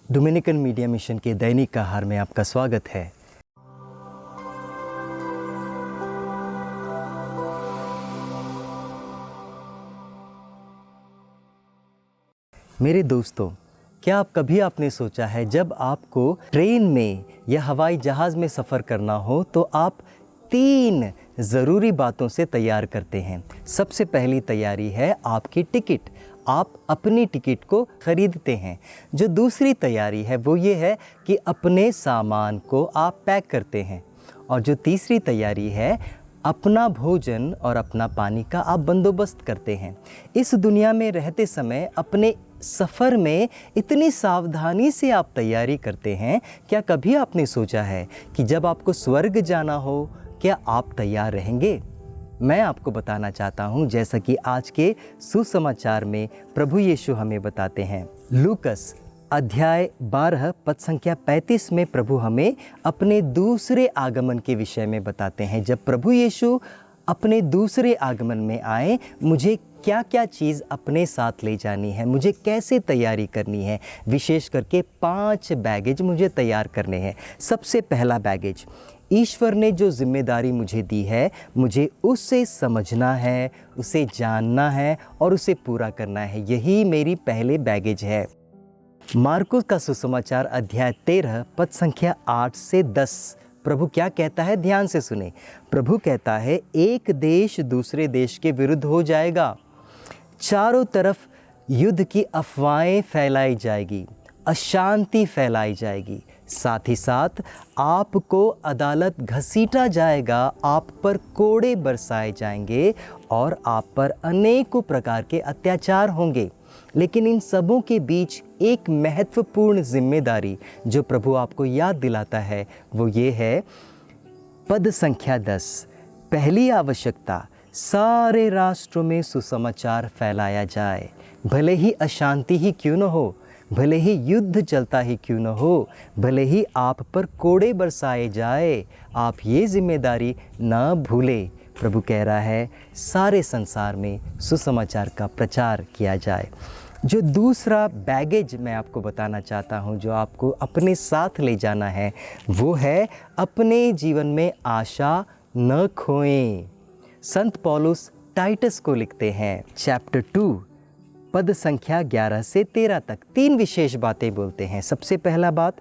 Dominican media mission के दैनिक आहार में आपका स्वागत है। मेरे दोस्तों, क्या कभी आपने सोचा है जब आपको ट्रेन में या हवाई जहाज़ में सफ़र करना हो तो आप 3 ज़रूरी बातों से तैयार करते हैं। सबसे पहली तैयारी है आपकी टिकट। आप अपनी टिकट को ख़रीदते हैं। जो दूसरी तैयारी है वो ये है कि अपने सामान को आप पैक करते हैं। और जो तीसरी तैयारी है, अपना भोजन और अपना पानी का आप बंदोबस्त करते हैं। इस दुनिया में रहते समय अपने सफ़र में इतनी सावधानी से आप तैयारी करते हैं। क्या कभी आपने सोचा है कि जब आपको स्वर्ग जाना हो, क्या आप तैयार रहेंगे? मैं आपको बताना चाहता हूँ, जैसा कि आज के सुसमाचार में प्रभु यीशु हमें बताते हैं। लूकस अध्याय 12 पद संख्या 35 में प्रभु हमें अपने दूसरे आगमन के विषय में बताते हैं। जब प्रभु यीशु अपने दूसरे आगमन में आए, मुझे क्या क्या चीज़ अपने साथ ले जानी है, मुझे कैसे तैयारी करनी है। विशेष करके 5 बैगेज मुझे तैयार करने हैं। सबसे पहला बैगेज, ईश्वर ने जो जिम्मेदारी मुझे दी है, मुझे उसे समझना है, उसे जानना है और उसे पूरा करना है। यही मेरी पहले बैगेज है। मार्कुस का सुसमाचार अध्याय 13 पद संख्या 8 से 10 प्रभु क्या कहता है, ध्यान से सुने। प्रभु कहता है, एक देश दूसरे देश के विरुद्ध हो जाएगा, चारों तरफ युद्ध की अफवाहें फैलाई जाएगी, अशांति फैलाई जाएगी, साथ ही साथ आपको अदालत घसीटा जाएगा, आप पर कोड़े बरसाए जाएंगे और आप पर अनेकों प्रकार के अत्याचार होंगे। लेकिन इन सबों के बीच एक महत्वपूर्ण जिम्मेदारी जो प्रभु आपको याद दिलाता है वो ये है, पद संख्या 10, पहली आवश्यकता, सारे राष्ट्रों में सुसमाचार फैलाया जाए। भले ही अशांति ही क्यों न हो, भले ही युद्ध चलता ही क्यों न हो, भले ही आप पर कोड़े बरसाए जाए, आप ये जिम्मेदारी न भूलें। प्रभु कह रहा है, सारे संसार में सुसमाचार का प्रचार किया जाए। जो दूसरा बैगेज मैं आपको बताना चाहता हूँ, जो आपको अपने साथ ले जाना है, वो है अपने जीवन में आशा न खोएं। संत पौलुस टाइटस को लिखते हैं, चैप्टर 2 पद संख्या 11 से 13 तक 3 विशेष बातें बोलते हैं। सबसे पहला बात,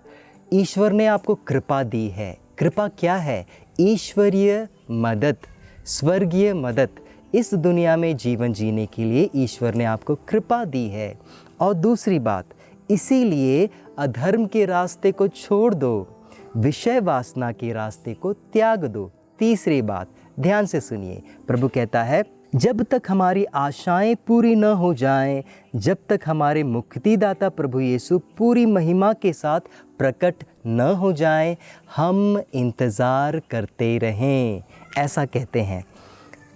ईश्वर ने आपको कृपा दी है। कृपा क्या है? ईश्वरीय मदद, स्वर्गीय मदद। इस दुनिया में जीवन जीने के लिए ईश्वर ने आपको कृपा दी है। और दूसरी बात, इसीलिए अधर्म के रास्ते को छोड़ दो, विषय वासना के रास्ते को त्याग दो। तीसरी बात, ध्यान से सुनिए, प्रभु कहता है, जब तक हमारी आशाएं पूरी न हो जाएं, जब तक हमारे मुक्तिदाता प्रभु यीशु पूरी महिमा के साथ प्रकट न हो जाएं, हम इंतज़ार करते रहें, ऐसा कहते हैं।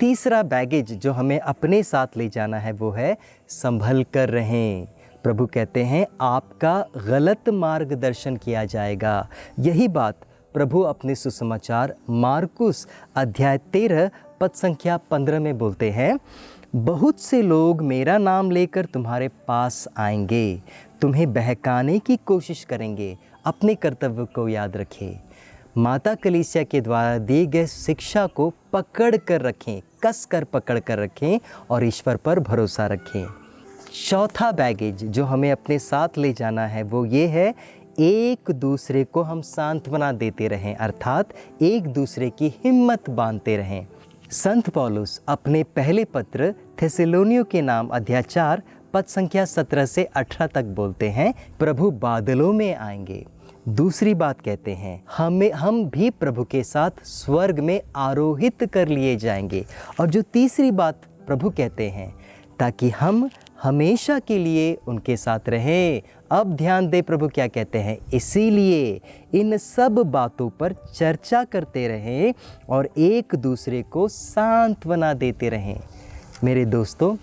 तीसरा बैगेज जो हमें अपने साथ ले जाना है वो है, संभल कर रहें। प्रभु कहते हैं, आपका गलत मार्गदर्शन किया जाएगा। यही बात प्रभु अपने सुसमाचार मार्कुस अध्याय 13 पद संख्या 15 में बोलते हैं, बहुत से लोग मेरा नाम लेकर तुम्हारे पास आएंगे, तुम्हें बहकाने की कोशिश करेंगे। अपने कर्तव्य को याद रखें, माता कलीसिया के द्वारा दी गई शिक्षा को पकड़ कर रखें, कस कर पकड़ कर रखें और ईश्वर पर भरोसा रखें। चौथा बैगेज जो हमें अपने साथ ले जाना है वो ये है, एक दूसरे को हम सांत्वना देते रहें, अर्थात एक दूसरे की हिम्मत बांधते रहें। संत पौलुस अपने पहले पत्र थेसलोनियों के नाम अध्याय 4 पद संख्या 17 से 18 तक बोलते हैं, प्रभु बादलों में आएंगे। दूसरी बात कहते हैं, हम भी प्रभु के साथ स्वर्ग में आरोहित कर लिए जाएंगे। और जो तीसरी बात प्रभु कहते हैं, ताकि हम हमेशा के लिए उनके साथ रहें। अब ध्यान दे प्रभु क्या कहते हैं, इसीलिए इन सब बातों पर चर्चा करते रहें और एक दूसरे को सांत्वना देते रहें। मेरे दोस्तों,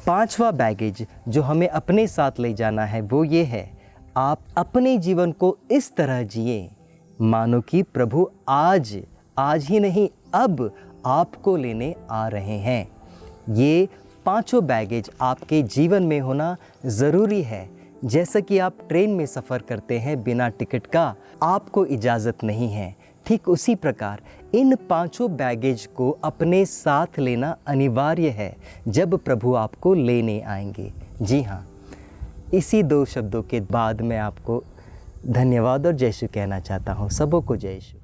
5वां बैगेज जो हमें अपने साथ ले जाना है वो ये है, आप अपने जीवन को इस तरह जिए मानो कि प्रभु आज ही नहीं, अब आपको लेने आ रहे हैं। ये 5 बैगेज आपके जीवन में होना ज़रूरी है। जैसा कि आप ट्रेन में सफ़र करते हैं बिना टिकट का, आपको इजाज़त नहीं है, ठीक उसी प्रकार इन 5 बैगेज को अपने साथ लेना अनिवार्य है जब प्रभु आपको लेने आएंगे। जी हाँ, इसी 2 शब्दों के बाद मैं आपको धन्यवाद और जय यीशु कहना चाहता हूँ। सबों को जय यीशु।